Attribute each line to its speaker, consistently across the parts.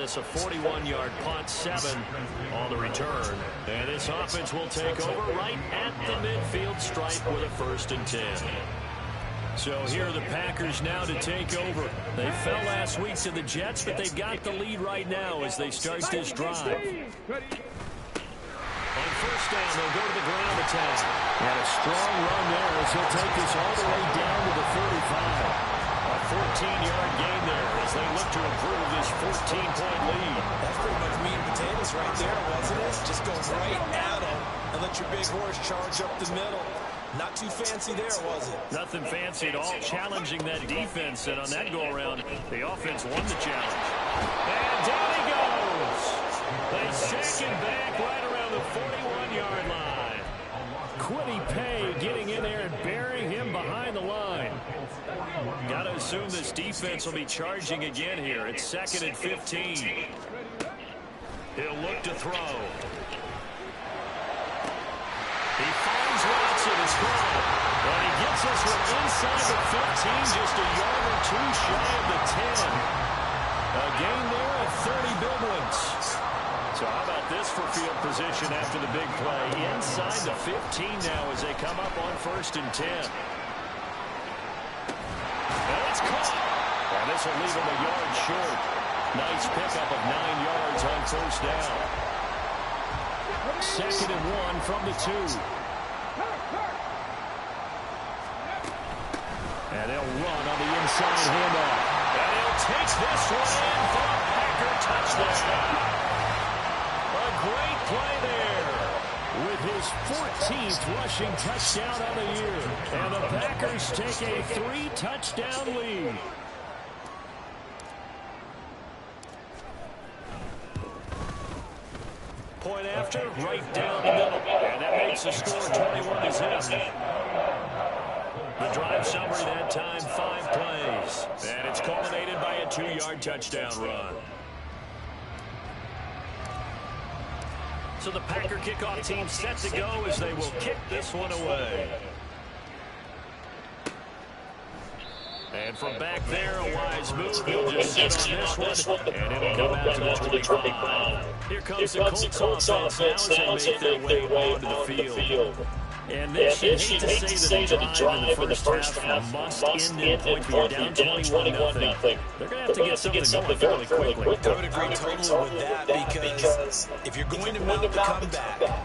Speaker 1: us a 41-yard punt, 7 on the return. And this offense will take over right at the midfield stripe with a 1st and 10. So here are the Packers now to take over. They fell last week to the Jets, but they've got the lead right now as they start this drive. On 1st down, they'll go to the ground attack. And a strong run there as he'll take this all the way down to the 45. A 14-yard gain there as they look to improve this 14-point lead.
Speaker 2: That's pretty much meat and potatoes right there, wasn't it? Just go right at them and let your big horse charge up the middle. Not too fancy there, was it?
Speaker 1: Nothing fancy at all, challenging that defense. And on that go-around, the offense won the challenge. And down he goes. They sack him back right around the 41-yard line. Kwity Paye getting in there and burying him behind the line. Got to assume this defense will be charging again here. It's 2nd and 15. He'll look to throw. He finds Watson as well. And he gets this one inside the 15, just a yard or 2 shy of the 10. A gain there of 30 big ones. So how about this for field position after the big play? Inside the 15 now as they come up on 1st and 10. And it's caught. And this will leave him a yard short. Nice pickup of 9 yards on 1st down. 2nd and 1 from the 2. And they'll run on the inside handoff. And he'll take this one in for a Packer touchdown. A great play there with his 14th rushing touchdown of the year. And the Packers take a 3-touchdown lead. Point after, right down the middle. And that makes the score 21-0. The drive summary that time, 5 plays. And it's culminated by a 2-yard touchdown run. So the Packer kickoff team set to go as they will kick this one away. And from back there, a wise move. He'll just sit on this one, and it'll come out to the 25. Here comes the Colts offense now as they make their way onto the field. And this, you hate to say that the drive in the first half must end in point, but you're down 21-0. They're going to have to get something going fairly quickly.
Speaker 2: I would agree totally with that because if you're going to mount the comeback,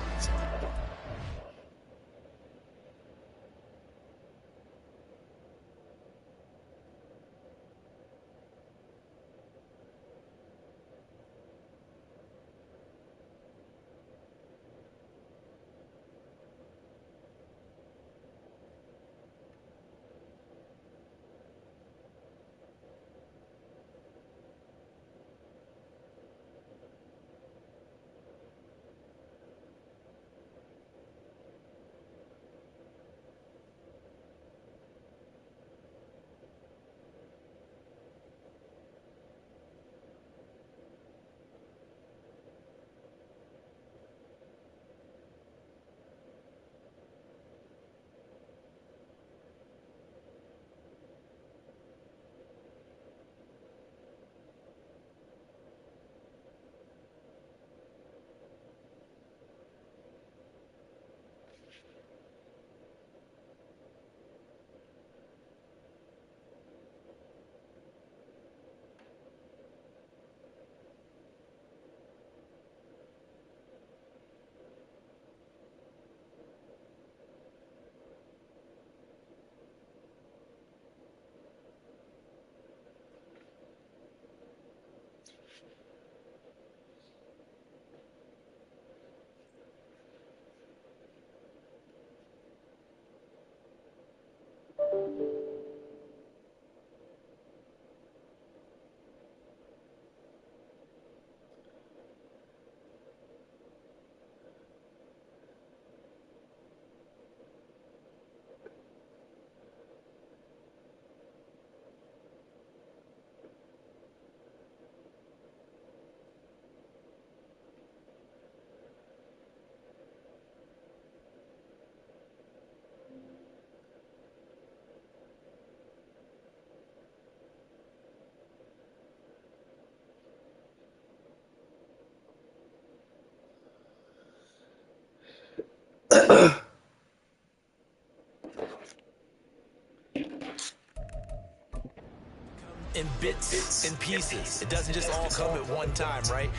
Speaker 2: in pieces. It doesn't just all come at one time, right?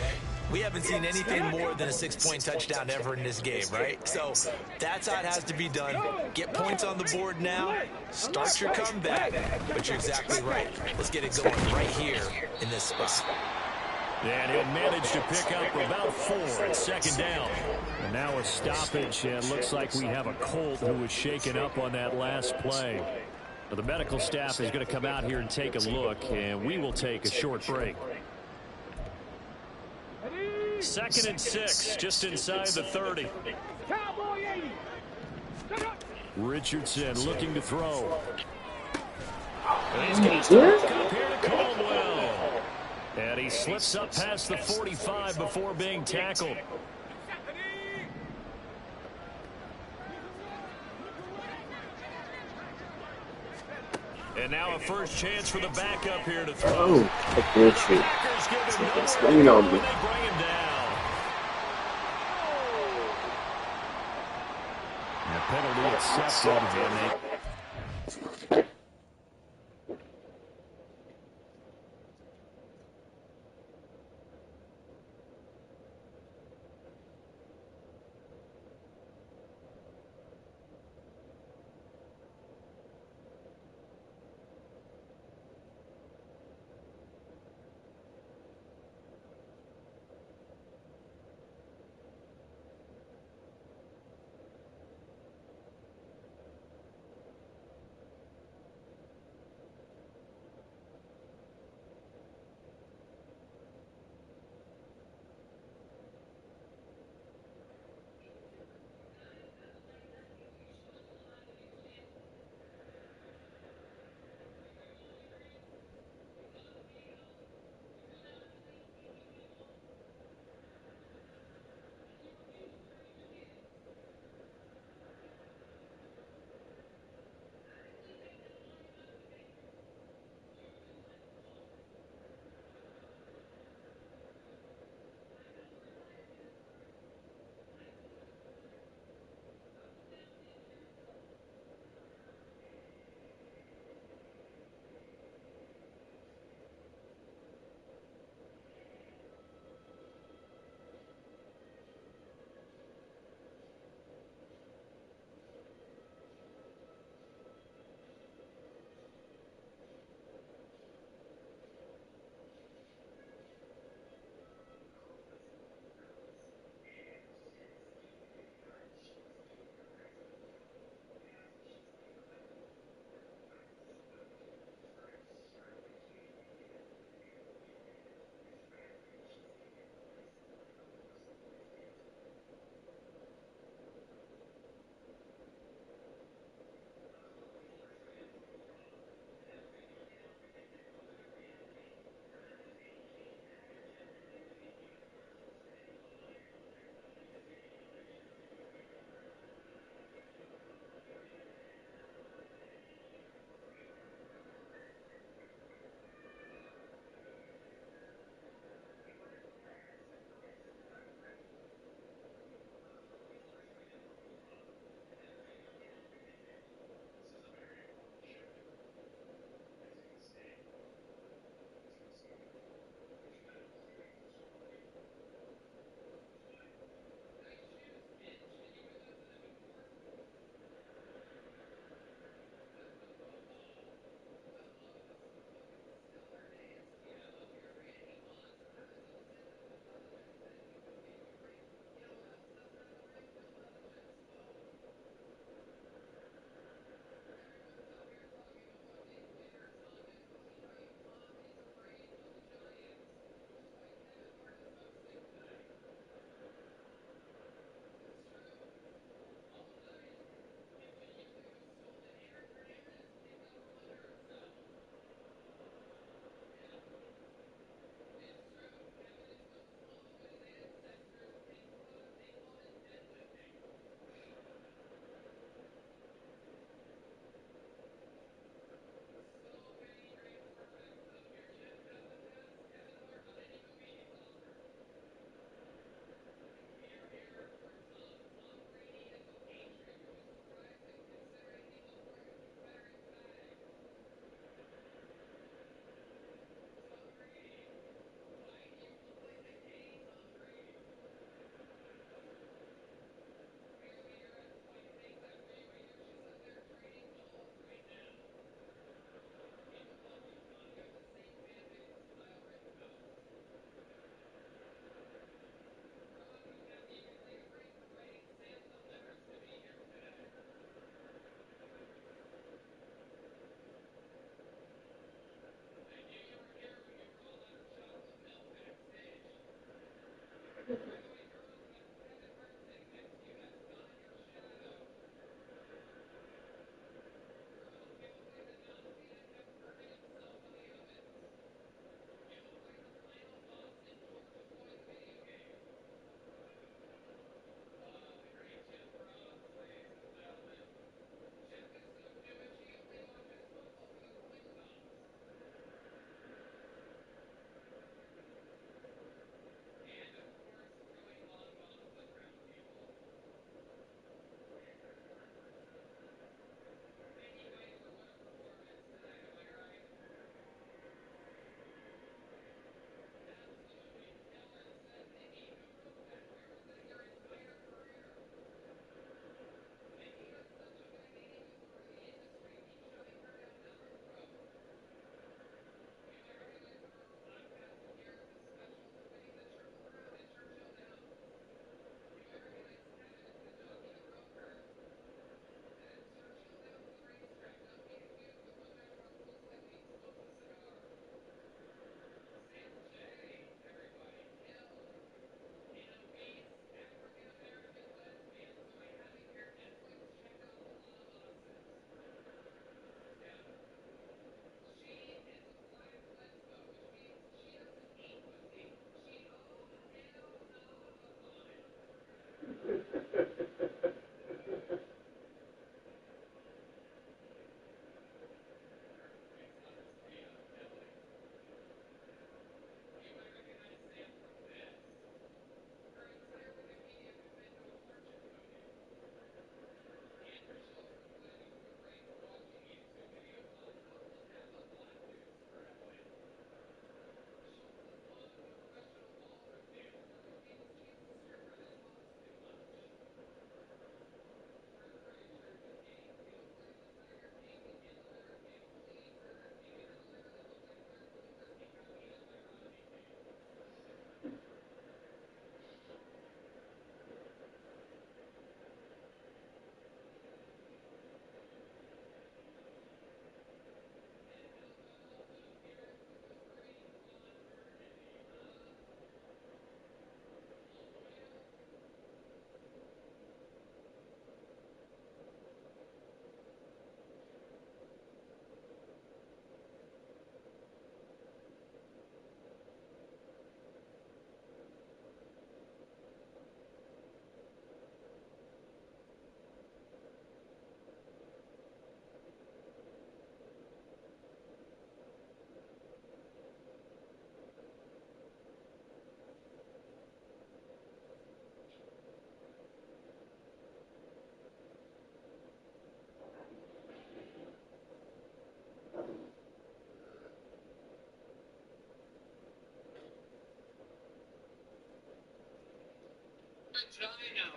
Speaker 2: We haven't seen anything more than a 6-point touchdown ever in this game, right? So that's how it has to be done. Get points on the board now. Start your comeback. But you're exactly right. Let's get it going right here in this spot.
Speaker 1: And he'll manage to pick up about 4 at second down. And now a stoppage, and looks like we have a Colt who was shaken up on that last play. Now the medical staff is going to come out here and take a look, and we will take a short break. 2nd and 6, just inside the 30. Richardson looking to throw. And he's going to start up here to Caldwell. And he slips up past the 45 before being tackled. And now a first chance for the backup here to throw.
Speaker 3: Oh, take the retreat. It's bringing on me.
Speaker 1: The penalty accepted.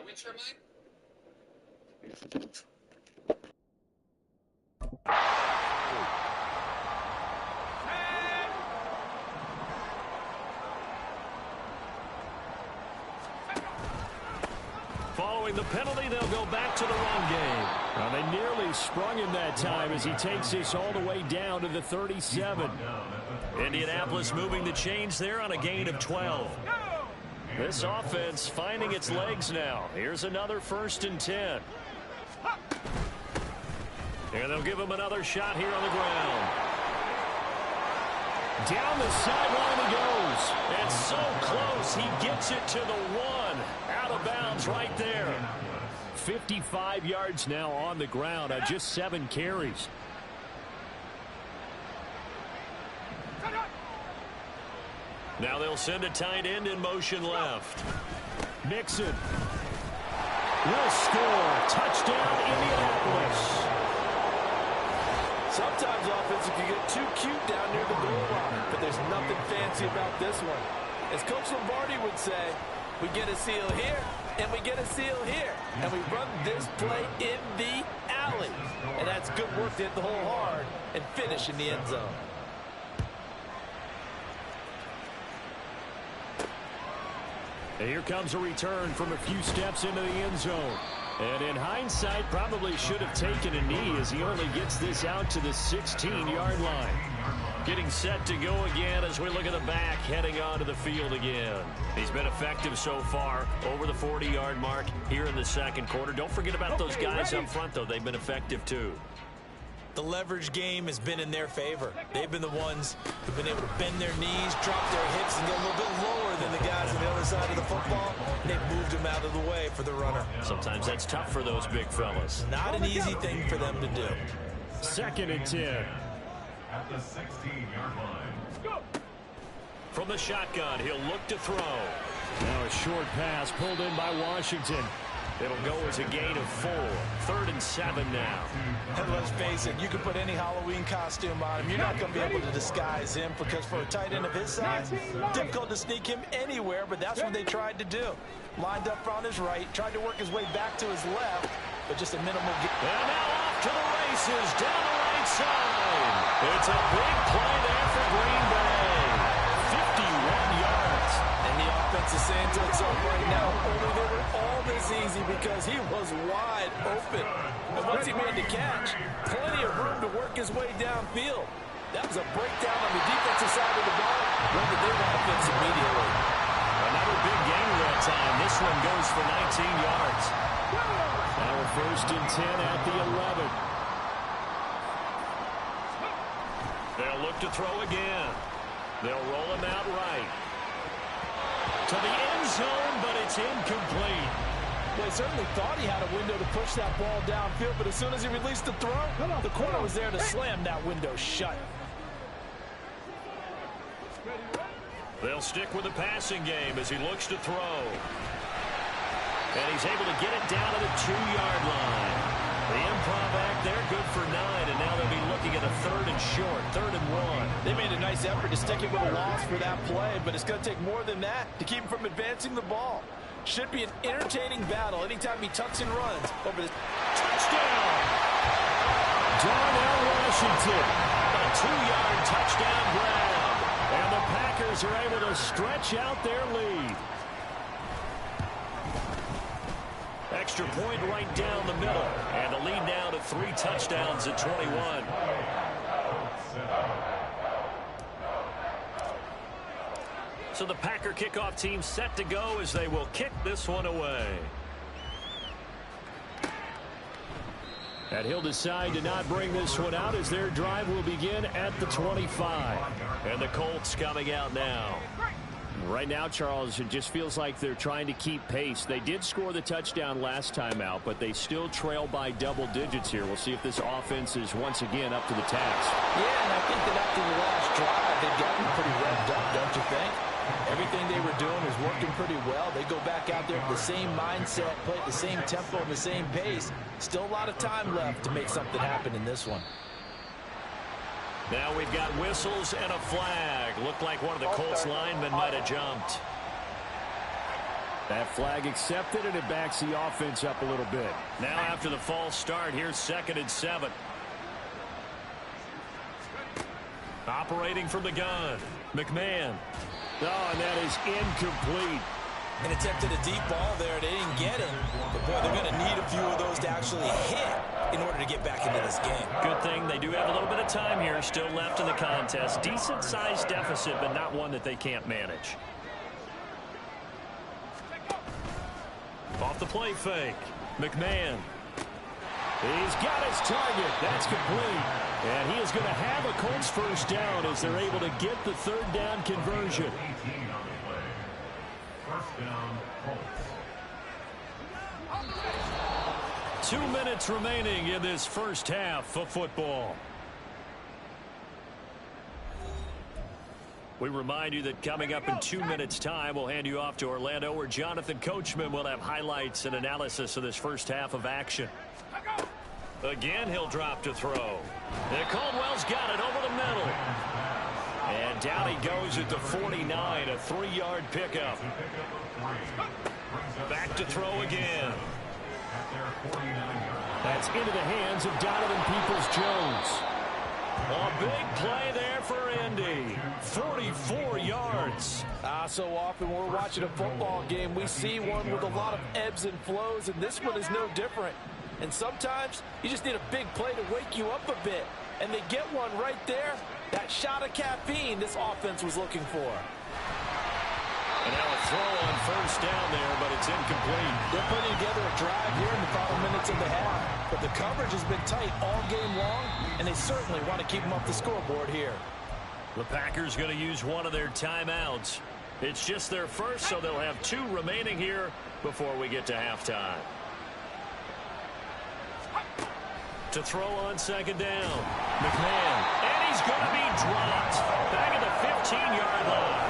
Speaker 4: Which remind?
Speaker 1: Following the penalty, they'll go back to the run game. Well, they nearly sprung him that time as he takes this all the way down to the 37. Indianapolis moving the chains there on a gain of 12. This offense finding its legs now. Here's another 1st and 10. And they'll give him another shot here on the ground. Down the sideline he goes. It's so close. He gets it to the 1. Out of bounds right there. 55 yards now on the ground on just 7 carries. Now they'll send a tight end in motion left. Mixon will score. Touchdown, Indianapolis.
Speaker 5: Sometimes offense can get too cute down near the goal line, but there's nothing fancy about this one. As Coach Lombardi would say, we get a seal here, and we get a seal here, and we run this play in the alley. And that's good work to hit the hole hard and finish in the end zone.
Speaker 1: And here comes a return from a few steps into the end zone. And in hindsight, probably should have taken a knee as he only gets this out to the 16-yard line. Getting set to go again as we look at the back heading onto the field again. He's been effective so far over the 40-yard mark here in the second quarter. Don't forget about those guys up front, though. They've been effective, too.
Speaker 2: The leverage game has been in their favor. They've been the ones who've been able to bend their knees, drop their hips, and go a little bit lower than the guys on the other side of the football. They've moved them out of the way for the runner.
Speaker 1: Sometimes that's tough for those big fellas.
Speaker 2: Not an easy thing for them to do.
Speaker 1: 2nd and 10.
Speaker 6: At the 16-yard line.
Speaker 1: From the shotgun, he'll look to throw. Now a short pass pulled in by Washington. It'll go as a gain of 4. 3rd and 7 now.
Speaker 5: And let's face it, you can put any Halloween costume on him. You're not going to be able to disguise him because for a tight end of his size, difficult to sneak him anywhere, but that's what they tried to do. Lined up on his right, tried to work his way back to his left, but just a minimal gain.
Speaker 1: And now off to the races down the right side. It's a big play there for Green Bay. 51 yards.
Speaker 5: And the offense is saying to itself right now, only they were all this easy because he was wide open. And once he made the catch, plenty of room to work his way downfield. That was a breakdown on the defensive side of the ball. Whether they want offense immediately.
Speaker 1: Another big gain that time. This one goes for 19 yards. Now a 1st and 10 at the 11. They'll look to throw again. They'll roll him out right. To the end zone, but it's incomplete.
Speaker 5: Well, he certainly thought he had a window to push that ball downfield, but as soon as he released the throw, the corner was there to slam that window shut.
Speaker 1: They'll stick with the passing game as he looks to throw. And he's able to get it down to the 2-yard line. The improv act there, good for 9, and now they'll be looking at a 3rd and short, 3rd and 1.
Speaker 5: They made a nice effort to stick it with a loss for that play, but it's going to take more than that to keep him from advancing the ball. Should be an entertaining battle anytime he tucks and runs over the
Speaker 1: touchdown. Darnell Washington, a 2-yard touchdown grab, and the Packers are able to stretch out their lead. Extra point right down the middle, and the lead now to 3 touchdowns at 21. So the Packer kickoff team set to go as they will kick this one away. And he'll decide to not bring this one out as their drive will begin at the 25. And the Colts coming out now.
Speaker 4: Right now, Charles, it just feels like they're trying to keep pace. They did score the touchdown last time out, but they still trail by double digits here. We'll see if this offense is once again up to the task.
Speaker 5: Yeah, and I think that after the last drive, they've gotten pretty revved up, don't you think? Everything they were doing was working pretty well. They go back out there with the same mindset, play at the same tempo and the same pace. Still a lot of time left to make something happen in this one.
Speaker 1: Now we've got whistles and a flag. Looked like one of the Colts linemen might have jumped.
Speaker 4: That flag accepted, and it backs the offense up a little bit.
Speaker 1: Now after the false start, here's 2nd and 7. Operating from the gun, McMahon.
Speaker 4: Oh, and that is incomplete.
Speaker 2: And attempted a deep ball there. They didn't get it. But, boy, they're going to need a few of those to actually hit in order to get back into this game.
Speaker 1: Good thing they do have a little bit of time here still left in the contest. Decent-sized deficit, but not one that they can't manage. Off the play fake. McMahon. He's got his target. That's complete. And he is going to have a Colts first down as they're able to get the 3rd down conversion. 2 minutes remaining in this first half of football. We remind you that coming up in 2 minutes' time, we'll hand you off to Orlando, where Jonathan Coachman will have highlights and analysis of this first half of action. Again, he'll drop to throw. And Caldwell's got it over the middle. And down he goes at the 49, a 3-yard pickup. Back to throw again. That's into the hands of Donovan Peoples-Jones. A big play there for Indy. 44 yards.
Speaker 5: So often when we're watching a football game, we see one with a lot of ebbs and flows, and this one is no different. And sometimes you just need a big play to wake you up a bit. And they get one right there. That shot of caffeine this offense was looking for.
Speaker 1: And now a throw on first down there, but it's incomplete.
Speaker 5: They're putting together a drive here in the final minutes of the half. But the coverage has been tight all game long, and they certainly want to keep them off the scoreboard here.
Speaker 1: The Packers going to use one of their timeouts. It's just their first, so they'll have 2 remaining here before we get to halftime. To throw on 2nd down. McMahon. And he's going to be dropped. Back at the 15-yard line.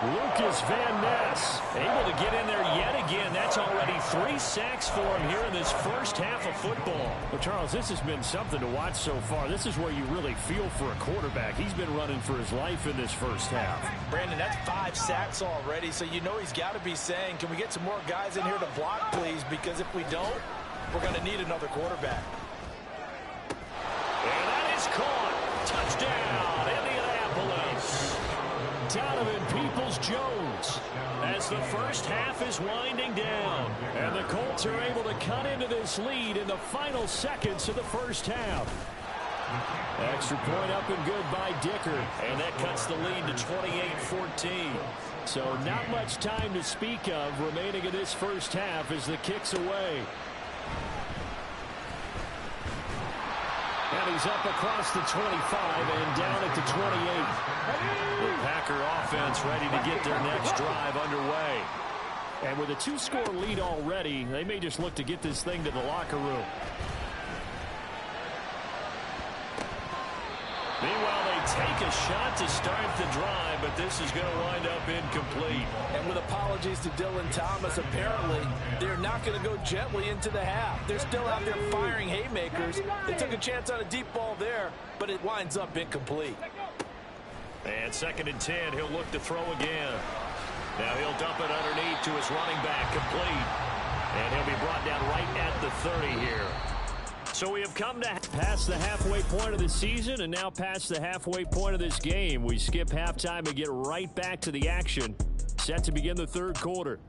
Speaker 1: Lucas Van Ness able to get in there yet again. That's already 3 sacks for him here in this first half of football.
Speaker 4: Well, Charles, this has been something to watch so far. This is where you really feel for a quarterback. He's been running for his life in this first half.
Speaker 5: Brandon, that's 5 sacks already, so you know he's got to be saying, can we get some more guys in here to block, please? Because if we don't, we're going to need another quarterback.
Speaker 1: And that is caught. Touchdown, Indianapolis. Donovan Peoples-Jones as the first half is winding down. And the Colts are able to cut into this lead in the final seconds of the first half. Extra point up and good by Dicker. And that cuts the lead to 28-14.
Speaker 4: So not much time to speak of remaining in this first half as the kick's away. And he's up across the 25 and down at the 28. The Packer offense ready to get their next drive underway. And with a 2-score lead already, they may just look to get this thing to the locker room. Meanwhile, they take a shot to start the drive, but this is going to wind up incomplete.
Speaker 5: And with apologies to Dylan Thomas, apparently they're not going to go gently into the half. They're still out there firing haymakers. They took a chance on a deep ball there, but it winds up incomplete.
Speaker 1: And 2nd and 10, he'll look to throw again. Now he'll dump it underneath to his running back, complete. And he'll be brought down right at the 30 here. So we have come to past the halfway point of the season and now past the halfway point of this game. We skip halftime and get right back to the action. Set to begin the 3rd quarter.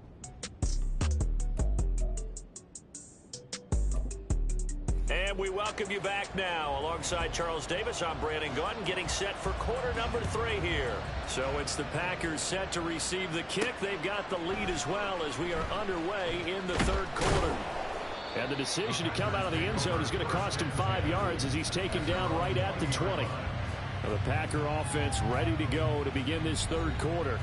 Speaker 1: And we welcome you back now. Alongside Charles Davis, I'm Brandon Gunn, getting set for quarter number 3 here. So it's the Packers set to receive the kick. They've got the lead as well as we are underway in the 3rd quarter. And the decision to come out of the end zone is going to cost him 5 yards as he's taken down right at the 20. And the Packer offense ready to go to begin this 3rd quarter.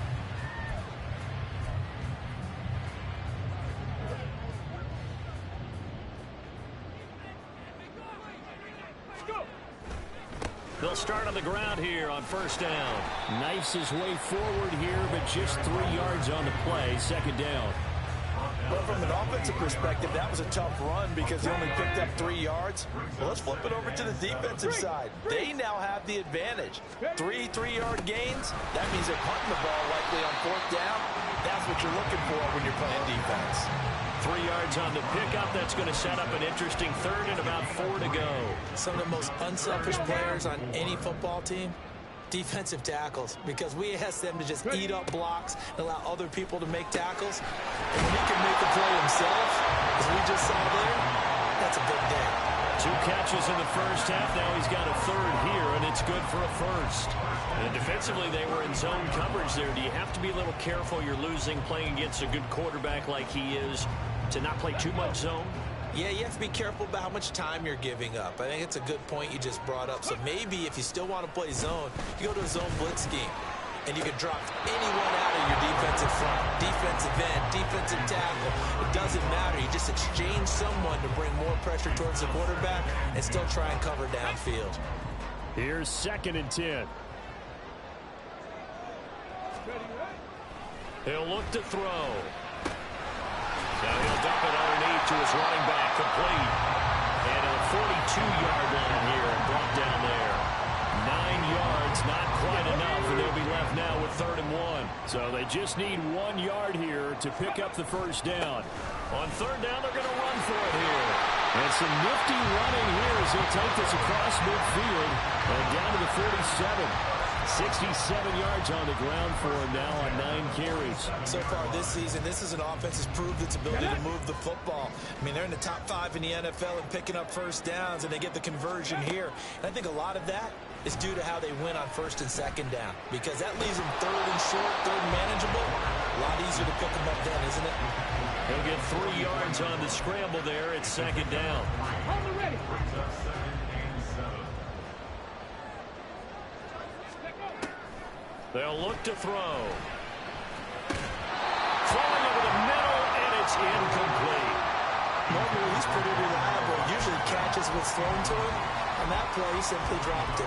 Speaker 1: They'll start on the ground here on 1st down.
Speaker 4: Knifes his way forward here, but just 3 yards on the play. 2nd down.
Speaker 5: Well, from an offensive perspective, that was a tough run because he only picked up 3 yards. Well, let's flip it over to the defensive side. They now have the advantage. 3 3-yard gains. That means they're punting the ball likely on 4th down. That's what you're looking for when you're playing defense.
Speaker 1: 3 yards on the pickup. That's going to set up an interesting 3rd and about 4 to go.
Speaker 2: Some of the most unselfish players on any football team, defensive tackles, because we ask them to just eat up blocks and allow other people to make tackles. And when he can make the play himself, as we just saw there, that's a big day.
Speaker 1: 2 catches in the 1st half. Now he's got a 3rd here, and it's good for a 1st. And defensively, they were in zone coverage there. Do you have to be a little careful? You're losing playing against a good quarterback like he is to not play too much zone?
Speaker 2: Yeah, you have to be careful about how much time you're giving up. I think it's a good point you just brought up. So maybe if you still want to play zone, you go to a zone blitz scheme. And you can drop anyone out of your defensive front, defensive end, defensive tackle. It doesn't matter. You just exchange someone to bring more pressure towards the quarterback and still try and cover downfield.
Speaker 4: Here's 2nd and 10.
Speaker 1: He'll look to throw. Now he'll dump it underneath to his running back, complete. And a 42-yard line here and brought down there. 9 yards, not quite enough, and they'll be left now with 3rd and 1.
Speaker 4: So they just need 1 yard here to pick up the 1st down.
Speaker 1: On 3rd down, they're going to run for it here.
Speaker 4: And some nifty running here as he'll take this across midfield and down to the 47. 67 yards on the ground for him now on 9 carries.
Speaker 2: So far this season, this is an offense that's proved its ability to move the football. I mean, they're in the top 5 in the NFL and picking up 1st downs, and they get the conversion here. And I think a lot of that is due to how they win on 1st and 2nd down, because that leaves them 3rd and short, 3rd and manageable. A lot easier to pick them up then, isn't it?
Speaker 1: He'll get 3 yards on the scramble there. It's 2nd down. They'll look to throw. Throwing over the middle, and it's incomplete.
Speaker 2: Normally, he's pretty reliable. Usually catches what's thrown to him. On that play, he simply dropped it.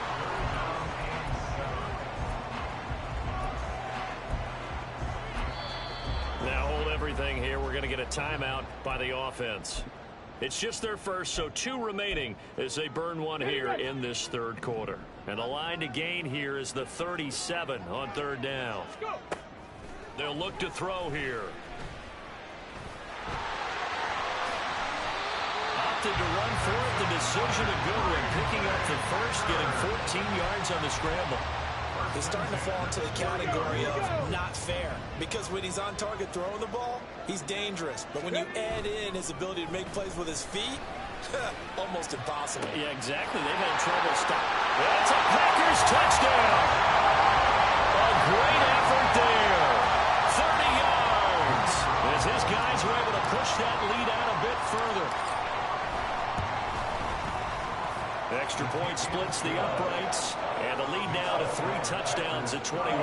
Speaker 1: Now hold everything here. We're going to get a timeout by the offense. It's just their first, so 2 remaining as they burn 1 here in this 3rd quarter. And the line to gain here is the 37 on 3rd down. They'll look to throw here. Opted to run for it. The decision a good one. Picking up the 1st, getting 14 yards on the scramble.
Speaker 2: He's starting to fall into the category of not fair, because when he's on target throwing the ball, he's dangerous. But when you add in his ability to make plays with his feet, almost impossible.
Speaker 1: Yeah, exactly. They've had trouble stopping. That's a Packers touchdown. A great effort there. 30 yards. As his guys were able to push that lead out a bit further. Extra point splits the uprights, and the lead now to 3 touchdowns at 21.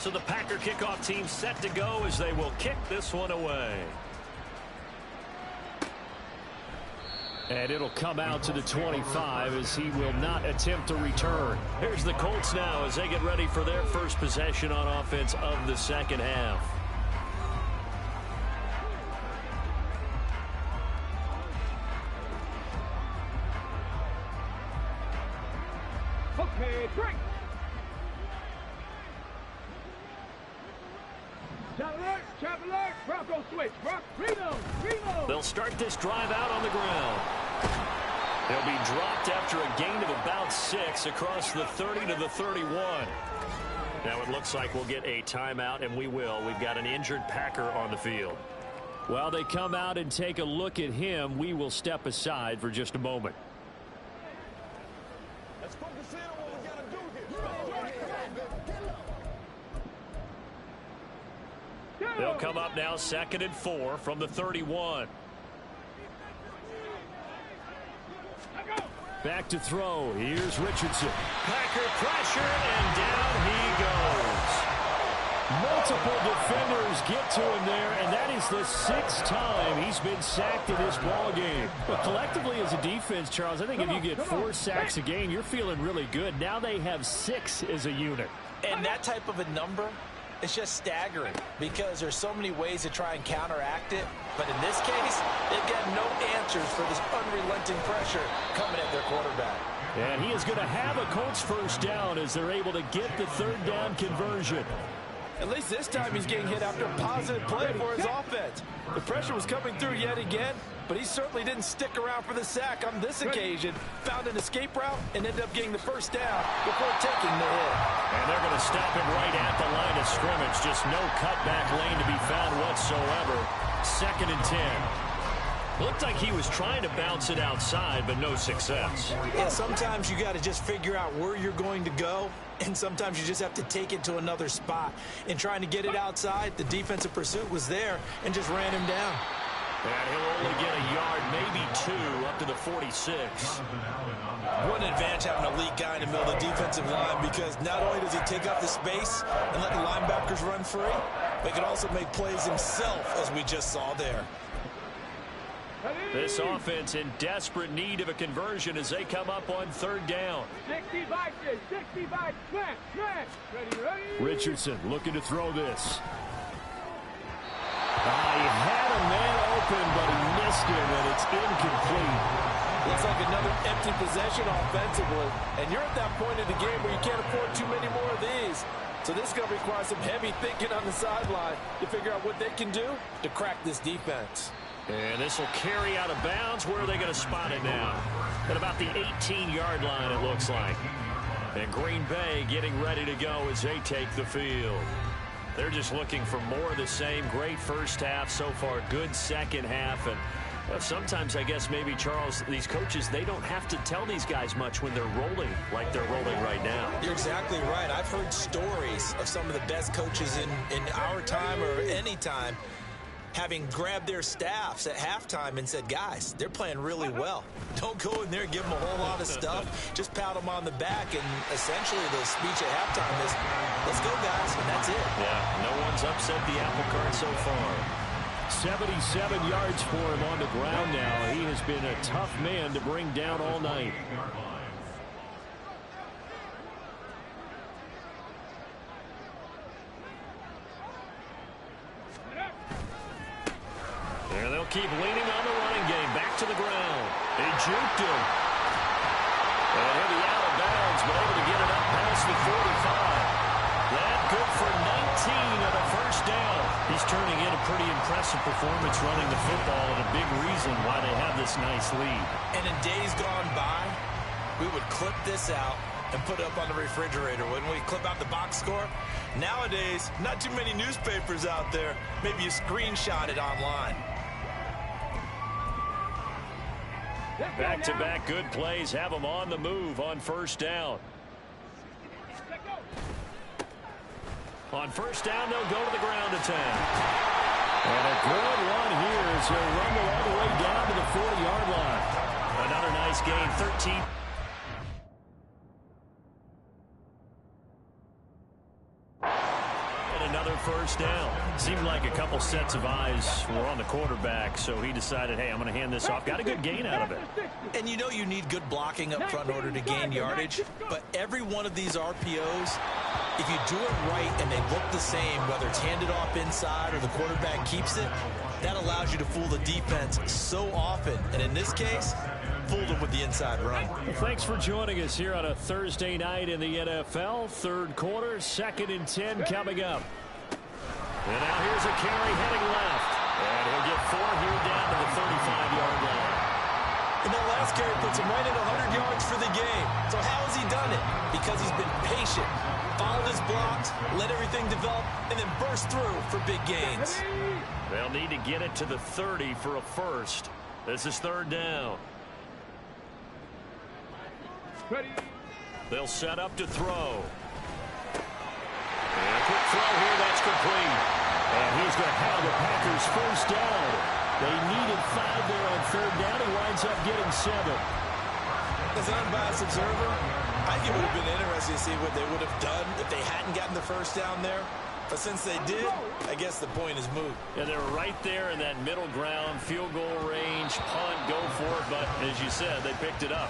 Speaker 1: So the Packer kickoff team set to go as they will kick this one away. And it'll come out to the 25 as he will not attempt to return. Here's the Colts now as they get ready for their first possession on offense of the second half.
Speaker 7: Okay, break. Trap alert, Bronco switch, Reno.
Speaker 1: They'll start this drive out on the ground. They'll be dropped after a gain of about 6 across the 30 to the 31. Now it looks like we'll get a timeout, and we will. We've got an injured Packer on the field.
Speaker 4: While they come out and take a look at him, we will step aside for just a moment.
Speaker 7: Let's focus in on what we got to do here.
Speaker 1: They'll come up now 2nd and 4 from the 31.
Speaker 4: Back to throw. Here's Richardson.
Speaker 1: Packer pressure, and down he goes.
Speaker 4: Multiple defenders get to him there, and that is the 6th time he's been sacked in this ball game. But collectively as a defense, Charles, I think if you get 4 sacks a game, you're feeling really good. Now they have 6 as a unit.
Speaker 2: And that type of a number, it's just staggering because there's so many ways to try and counteract it. But in this case, they've got no answers for this unrelenting pressure coming at their quarterback.
Speaker 4: And he is going to have a Colts first down as they're able to get the 3rd down conversion.
Speaker 5: At least this time he's getting hit after a positive play for his offense. The pressure was coming through yet again, but he certainly didn't stick around for the sack on this occasion. Found an escape route and ended up getting the first down before taking the hit.
Speaker 1: And they're going to stop him right at the line of scrimmage. Just no cutback lane to be found whatsoever. 2nd and 10. Looked like he was trying to bounce it outside, but no success.
Speaker 2: Yeah, sometimes you got to just figure out where you're going to go, and sometimes you just have to take it to another spot. In trying to get it outside, the defensive pursuit was there and just ran him down.
Speaker 1: And he'll only get a yard, maybe 2, up to the 46.
Speaker 2: What an advantage having an elite guy in the middle of the defensive line, because not only does he take up the space and let the linebackers run free, but he can also make plays himself, as we just saw there.
Speaker 1: This offense in desperate need of a conversion as they come up on 3rd down.
Speaker 7: 65, smash. Ready.
Speaker 4: Richardson looking to throw this. He had a man open, but he missed him, and it's incomplete.
Speaker 5: Looks like another empty possession offensively, and you're at that point in the game where you can't afford too many more of these. So this is going to require some heavy thinking on the sideline to figure out what they can do to crack this defense.
Speaker 1: And this will carry out of bounds. Where are they going to spot it now? At about the 18-yard line, it looks like. And Green Bay getting ready to go as they take the field. They're just looking for more of the same. Great first half so far. Good second half. And sometimes, I guess, maybe, Charles, these coaches, they don't have to tell these guys much when they're rolling like they're rolling right now.
Speaker 2: You're exactly right. I've heard stories of some of the best coaches in our time or any time having grabbed their staffs at halftime and said, guys, they're playing really well. Don't go in there and give them a whole lot of stuff. Just pat them on the back, and essentially the speech at halftime is, let's go, guys, and that's it.
Speaker 1: Yeah, no one's upset the apple cart so far.
Speaker 4: 77 yards for him on the ground now. He has been a tough man to bring down all night.
Speaker 1: And they'll keep leaning on the running game. Back to the ground. They juked him. And he'll be out of bounds, but able to get it up past the 45. That good for 19 of the first down. He's turning in a pretty impressive performance running the football, and a big reason why they have this nice lead.
Speaker 2: And in days gone by, we would clip this out and put it up on the refrigerator. When we clip out the box score, nowadays, not too many newspapers out there. Maybe you screenshot it online.
Speaker 1: Back-to-back good plays have them on the move on first down. On first down, they'll go to the ground attack.
Speaker 4: And a good one here as he'll rumble all the way down to the 40-yard line.
Speaker 1: Another nice gain, 13. first down. Seemed like a couple sets of eyes were on the quarterback, so he decided, hey, I'm going to hand this off. Got a good gain out of it.
Speaker 2: And you know you need good blocking up front in order to gain yardage, but every one of these RPOs, if you do it right and they look the same, whether it's handed off inside or the quarterback keeps it, that allows you to fool the defense so often. And in this case, fooled them with the inside run.
Speaker 4: Well, thanks for joining us here on a Thursday night in the NFL. Third quarter, 2nd and 10 coming up.
Speaker 1: And now here's a carry heading left. And he'll get 4 here down to the 35-yard line.
Speaker 2: And that last carry puts him right at 100 yards for the game. So how has he done it? Because he's been patient, followed his blocks, let everything develop, and then burst through for big gains.
Speaker 1: They'll need to get it to the 30 for a first. This is 3rd down.
Speaker 7: Ready.
Speaker 1: They'll set up to throw. And a quick throw here, that's complete.
Speaker 4: And he's going to have the Packers first down. They needed 5 there on 3rd down. He winds up getting 7.
Speaker 2: As an unbiased observer, I think it would have been interesting to see what they would have done if they hadn't gotten the first down there. But since they did, I guess the point is moot.
Speaker 1: Yeah, they're right there in that middle ground, field goal range, punt, go for it. But as you said, they picked it up.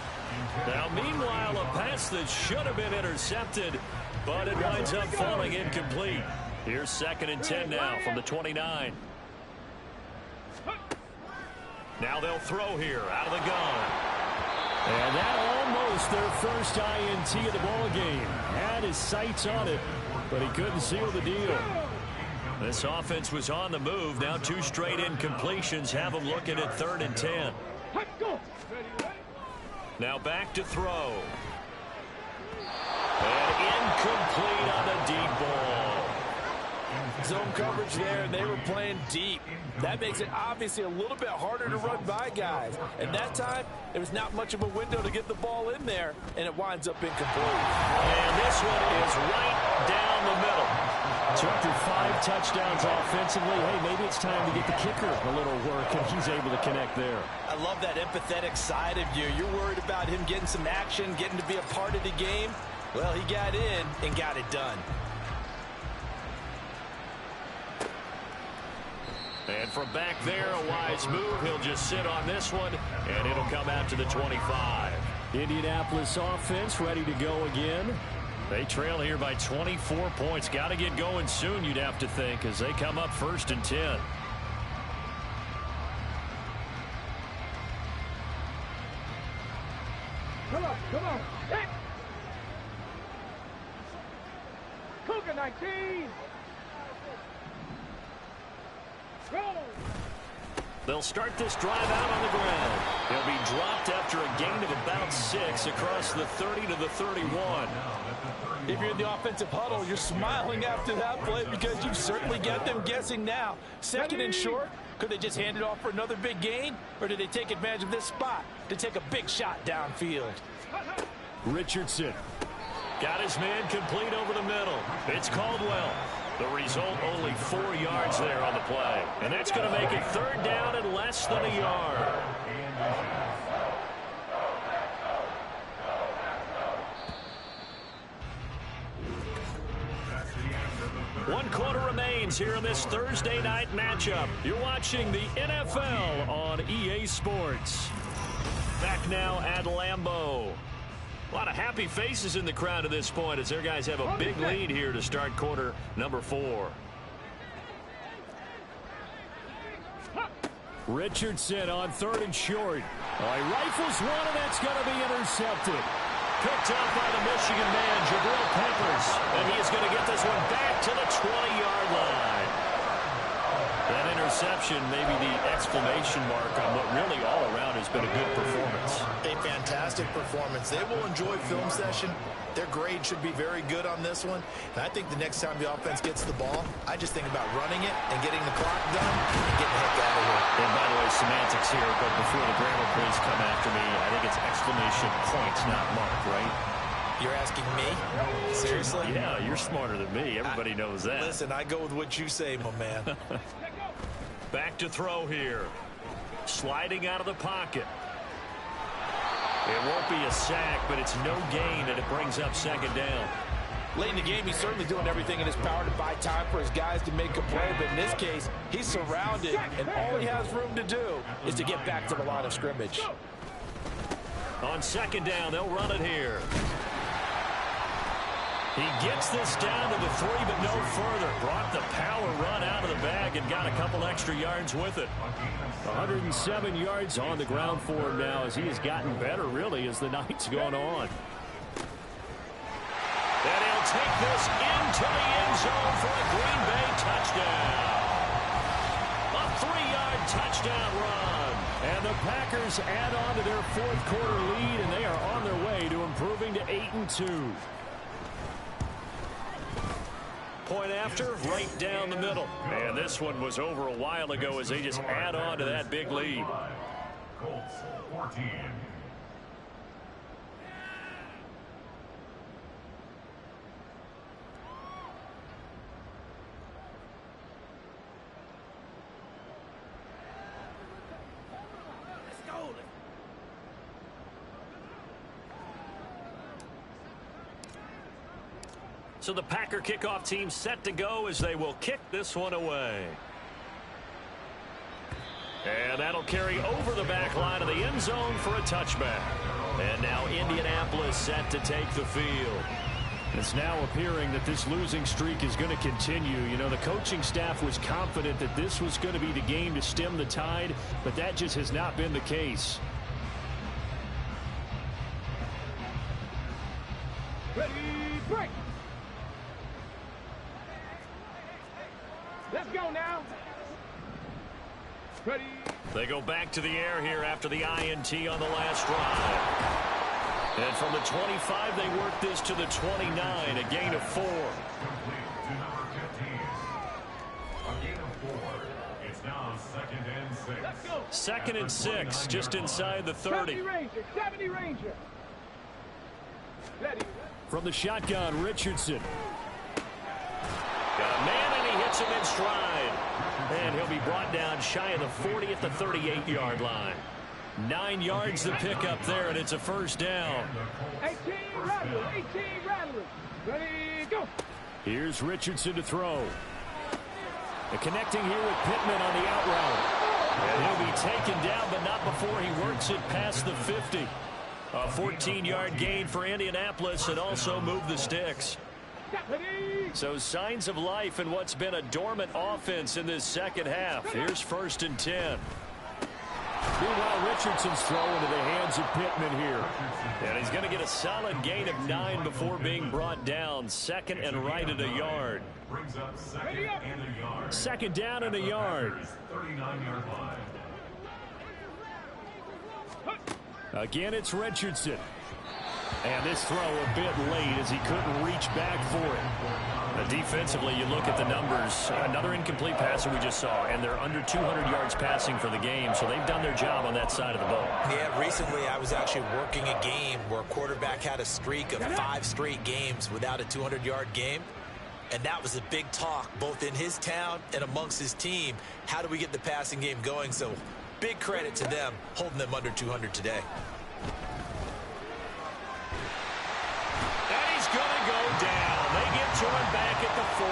Speaker 1: Now, meanwhile, a pass that should have been intercepted, but it winds up falling incomplete. Here's 2nd and 10 now from the 29. Now they'll throw here out of the gun.
Speaker 4: And that almost their first INT of the ball game. Had his sights on it, but he couldn't seal the deal.
Speaker 1: This offense was on the move. Now 2 straight incompletions have them looking at 3rd and 10. Now back to throw. And incomplete on the deep ball.
Speaker 5: Zone coverage there, and they were playing deep. That makes it obviously a little bit harder to run by guys. And that time, there was not much of a window to get the ball in there, and it winds up incomplete.
Speaker 1: And this one is right down the middle.
Speaker 4: So after 5 touchdowns offensively, hey, maybe it's time to get the kicker a little work, and he's able to connect there.
Speaker 2: I love that empathetic side of you. You're worried about him getting some action, getting to be a part of the game. Well, he got in and got it done.
Speaker 1: And from back there, a wise move. He'll just sit on this one, and it'll come out to the 25.
Speaker 4: Indianapolis offense ready to go again.
Speaker 1: They trail here by 24 points. Got to get going soon, you'd have to think, as they come up 1st and 10.
Speaker 7: Come on. Hit. Cougar 19. Go.
Speaker 1: They'll start this drive out on the ground. He'll be dropped after a gain of about 6 across the 30 to the 31.
Speaker 5: If you're in the offensive huddle, you're smiling after that play because you've certainly got them guessing now. 2nd and short, could they just hand it off for another big gain? Or did they take advantage of this spot to take a big shot downfield?
Speaker 4: Richardson.
Speaker 1: Got his man complete over the middle. It's Caldwell. The result, only 4 yards there on the play. And that's going to make it 3rd down and less than a yard. One quarter remains here in this Thursday night matchup. You're watching the NFL on EA Sports. Back now at Lambeau. A lot of happy faces in the crowd at this point as their guys have a big lead here to start quarter number 4.
Speaker 4: Richardson on 3rd and short. Oh, he rifles one, and that's going to be intercepted.
Speaker 1: Picked up by the Michigan man, Jabril Peppers. And he is going to get this one back to the 20-yard line. That interception may be the exclamation mark on what really all around has been a good performance.
Speaker 2: A fantastic performance. They will enjoy film session. Their grade should be very good on this one. And I think the next time the offense gets the ball, I just think about running it and getting the clock done and getting the heck out of here.
Speaker 1: And by the way, semantics here, but before the grammar police come after me, I think it's exclamation points, not mark, right?
Speaker 2: You're asking me? Seriously?
Speaker 1: Yeah, you're smarter than me. Everybody knows that.
Speaker 2: Listen, I go with what you say, my man.
Speaker 1: Back to throw here. Sliding out of the pocket. It won't be a sack, but it's no gain, and it brings up 2nd down.
Speaker 5: Late in the game, he's certainly doing everything in his power to buy time for his guys to make a play. But in this case, he's surrounded, and all he has room to do is to get back to the line of scrimmage.
Speaker 1: On second down, they'll run it here. He gets this down to the 3, but no further. Brought the power run out of the bag and got a couple extra yards with it.
Speaker 4: 107 yards on the ground for him now as he has gotten better, really, as the night's gone on.
Speaker 1: And he'll take this into the end zone for a Green Bay touchdown. A 3-yard touchdown run.
Speaker 4: And the Packers add on to their fourth quarter lead, and they are on their way to improving to 8-2.
Speaker 1: Point after, right down the middle. And this one was over a while ago as they just add on to that big lead.
Speaker 6: Colts 14.
Speaker 1: So the Packer kickoff team set to go as they will kick this one away. And that'll carry over the back line of the end zone for a touchback. And now Indianapolis set to take the field.
Speaker 4: It's now appearing that this losing streak is going to continue. You know, the coaching staff was confident that this was going to be the game to stem the tide, but that just has not been the case.
Speaker 7: Ready, break. Let's go now. Ready.
Speaker 1: They go back to the air here after the INT on the last drive. And from the 25, they work this to the 29, a gain of 4.
Speaker 6: Complete to number 15. A gain of 4. It's now 2nd and 6.
Speaker 7: Let's go.
Speaker 1: 2nd and 6, just inside the 30.
Speaker 7: 70 Ranger. 70 Ranger. Ready.
Speaker 4: From the shotgun, Richardson.
Speaker 1: Got a man, and he hits him in stride. And he'll be brought down shy of the 40 at the 38-yard line. 9 yards to pick up there, and it's a first down.
Speaker 7: 18 Rattlers. 18 Rattlers. Ready, go.
Speaker 4: Here's Richardson to throw. And connecting here with Pittman on the out route. And he'll be taken down, but not before he works it past the 50.
Speaker 1: A 14-yard gain for Indianapolis and also move the sticks. So signs of life in what's been a dormant offense in this second half. Here's 1st and 10.
Speaker 4: Meanwhile, Richardson's throw into the hands of Pittman here.
Speaker 1: And he's going to get a solid gain of 9 before being brought down. 2nd and right at a yard.
Speaker 6: Brings up 2nd and a yard.
Speaker 4: 2nd down and a yard.
Speaker 6: 39-yard line.
Speaker 4: Again, it's Richardson. And this throw a bit late as he couldn't reach back for it.
Speaker 1: Defensively, you look at the numbers. Another incomplete passer we just saw, and they're under 200 yards passing for the game, so they've done their job on that side of the ball.
Speaker 2: Yeah, recently I was actually working a game where a quarterback had a streak of 5 straight games without a 200-yard game. And that was a big talk, both in his town and amongst his team. How do we get the passing game going? So big credit to them holding them under 200 today.
Speaker 1: And he's going to go down. They get to him back at the 40.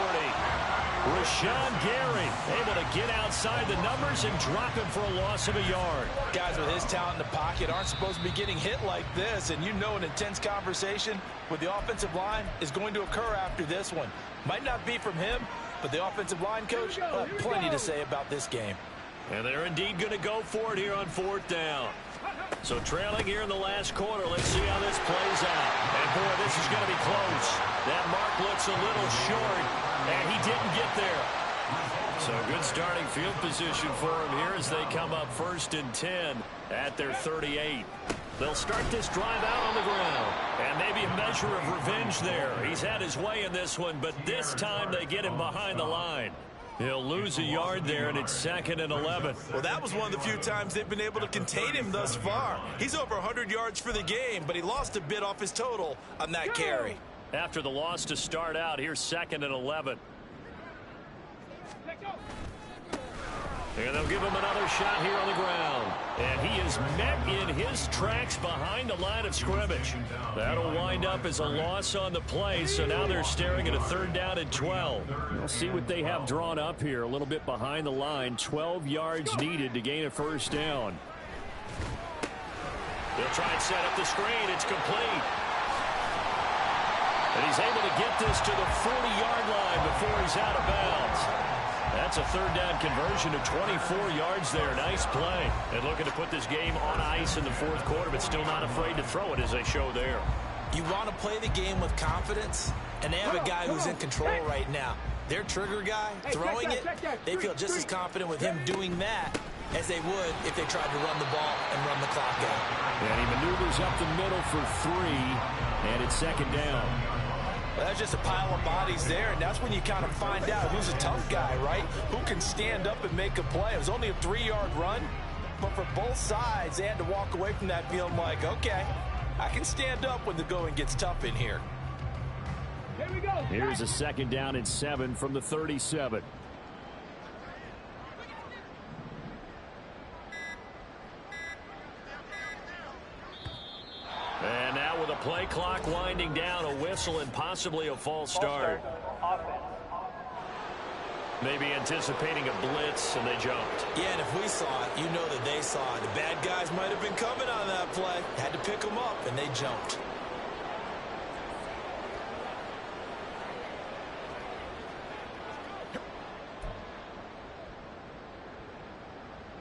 Speaker 1: Rashawn Gary able to get outside the numbers and drop him for a loss of a yard.
Speaker 5: Guys with his talent in the pocket aren't supposed to be getting hit like this, and you know an intense conversation with the offensive line is going to occur after this one. Might not be from him, but the offensive line coach will have plenty to say about this game.
Speaker 1: And they're indeed going to go for it here on 4th down. So trailing here in the last quarter, let's see how this plays out. And boy, this is going to be close. That mark looks a little short, and he didn't get there. So good starting field position for him here as they come up 1st and 10 at their 38. They'll start this drive out on the ground. And maybe a measure of revenge there. He's had his way in this one, but this time they get him behind the line. He'll lose a yard there, and it's 2nd and 11.
Speaker 2: Well, that was one of the few times they've been able to contain him thus far. He's over 100 yards for the game, but he lost a bit off his total on that carry.
Speaker 1: After the loss to start out, here's 2nd and 11.
Speaker 4: And they'll give him another shot here on the ground. And he is met in his tracks behind the line of scrimmage. That'll wind up as a loss on the play, so now they're staring at a 3rd down and 12. We'll see what they have drawn up here. A little bit behind the line. 12 yards needed to gain a 1st down. They'll try and set up the screen. It's complete. And he's able to get this to the 40-yard line before he's out of bounds. That's a 3rd down conversion of 24 yards there. Nice play. And looking to put this game on ice in the 4th quarter, but still not afraid to throw it as they show there.
Speaker 2: You want to play the game with confidence, and they have a guy who's in control right now. Their trigger guy, throwing it, they feel just as confident with him doing that as they would if they tried to run the ball and run the clock out.
Speaker 4: And he maneuvers up the middle for 3, and it's 2nd down.
Speaker 5: Well, that's just a pile of bodies there, and that's when you kind of find out who's a tough guy, right? Who can stand up and make a play. It was only a 3-yard run, but for both sides, they had to walk away from that feeling like, okay, I can stand up when the going gets tough in here.
Speaker 7: Here we go.
Speaker 4: Here's a 2nd down and 7 from the 37. And now with a play clock winding down, a whistle and possibly a false start. Maybe anticipating a blitz, and they jumped.
Speaker 2: Yeah, and if we saw it, you know that they saw it. The bad guys might have been coming on that play. Had to pick them up, and they jumped.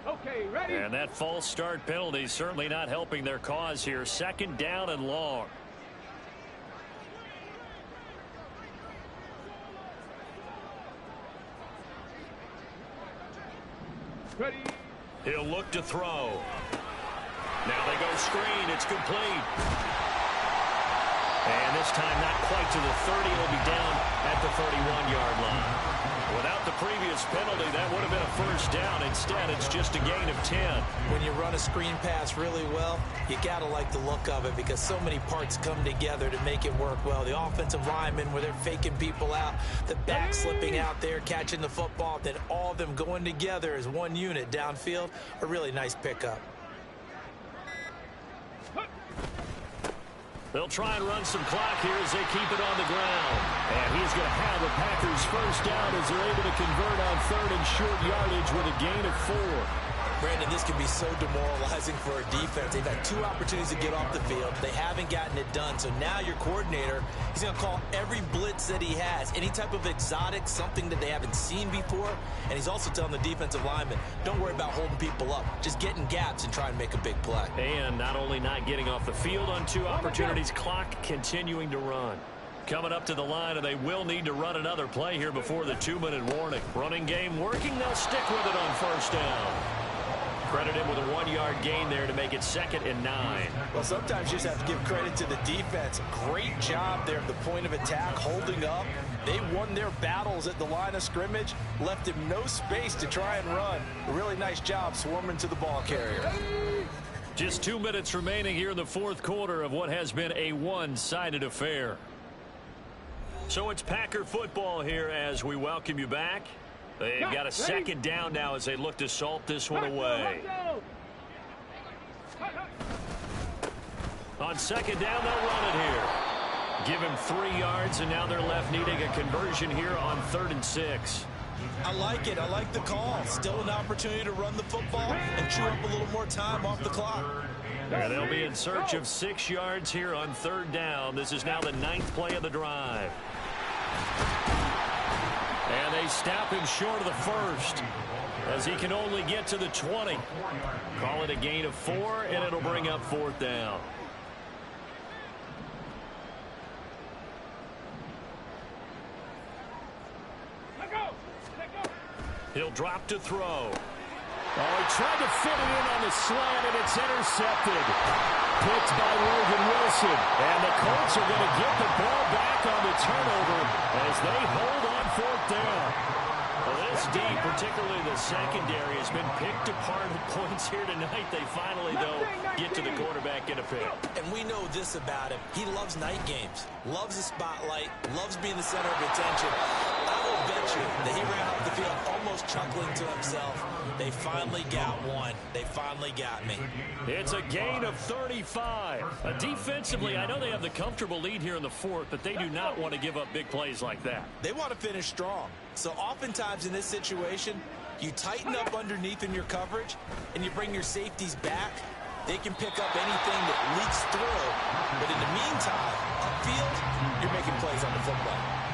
Speaker 7: Okay, ready?
Speaker 4: And that false start penalty certainly not helping their cause here. 2nd down and long.
Speaker 7: Ready?
Speaker 4: He'll look to throw. Now they go screen. It's complete. And this time not quite to the 30. It'll be down at the 31-yard line. Without the previous penalty, that would have been a 1st down. Instead, it's just a gain of 10.
Speaker 2: When you run a screen pass really well, you got to like the look of it because so many parts come together to make it work well. The offensive linemen, where they're faking people out, the back slipping out there, catching the football, then all of them going together as one unit downfield, a really nice pickup.
Speaker 4: They'll try and run some clock here as they keep it on the ground. And he's going to have the Packers 1st down as they're able to convert on 3rd and short yardage with a gain of 4.
Speaker 2: Brandon, this can be so demoralizing for a defense. They've had 2 opportunities to get off the field. They haven't gotten it done. So now your coordinator, he's going to call every blitz that he has, any type of exotic, something that they haven't seen before. And he's also telling the defensive lineman, don't worry about holding people up. Just get in gaps and try and make a big play.
Speaker 4: And not only not getting off the field on 2 opportunities, clock continuing to run. Coming up to the line, and they will need to run another play here before the 2-minute warning. Running game working. They'll stick with it on 1st down. Credited with a 1-yard gain there to make it 2nd and 9.
Speaker 5: Well, sometimes you just have to give credit to the defense. Great job there at the point of attack, holding up. They won their battles at the line of scrimmage, left him no space to try and run. A really nice job swarming to the ball carrier.
Speaker 4: Just 2 minutes remaining here in the 4th quarter of what has been a one-sided affair. So it's Packer football here as we welcome you back. They've got a 2nd down now as they look to salt this one away. On 2nd down, they'll run it here. Give him 3 yards, and now they're left needing a conversion here on 3rd and 6.
Speaker 2: I like it. I like the call. Still an opportunity to run the football and chew up a little more time off the clock.
Speaker 4: And they'll be in search of 6 yards here on 3rd down. This is now the 9th play of the drive. And they stop him short of the 1st as he can only get to the 20. Call it a gain of 4, and it'll bring up 4th down. He'll drop to throw. Oh, he tried to fit it in on the slant, and it's intercepted. Picked by Logan Wilson. And the Colts are going to get the ball back on the turnover as they hold on 4th down. Well, this deep, particularly the secondary, has been picked apart at points here tonight. They finally, though, get to the quarterback in a pick.
Speaker 2: And we know this about him. He loves night games, loves the spotlight, loves being the center of attention. I will bet got you. He ran up the field almost chuckling to himself. They finally got one. They finally got me.
Speaker 4: It's a gain of 35. Defensively, I know they have the comfortable lead here in the fourth, but they do not want to give up big plays like that.
Speaker 2: They want to finish strong. So oftentimes in this situation, you tighten up underneath in your coverage, and you bring your safeties back. They can pick up anything that leaks through. But in the meantime, upfield, you're making plays on the football.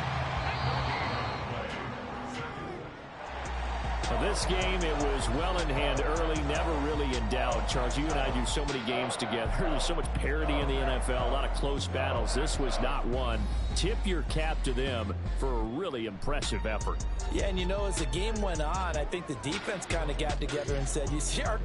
Speaker 4: Well, this game, it was well in hand early, never really in doubt. Charles, you and I do so many games together. There's so much parity in the NFL, a lot of close battles. This was not one. Tip your cap to them for a really impressive effort.
Speaker 2: Yeah, and you know, as the game went on, I think the defense kind of got together and said, you see our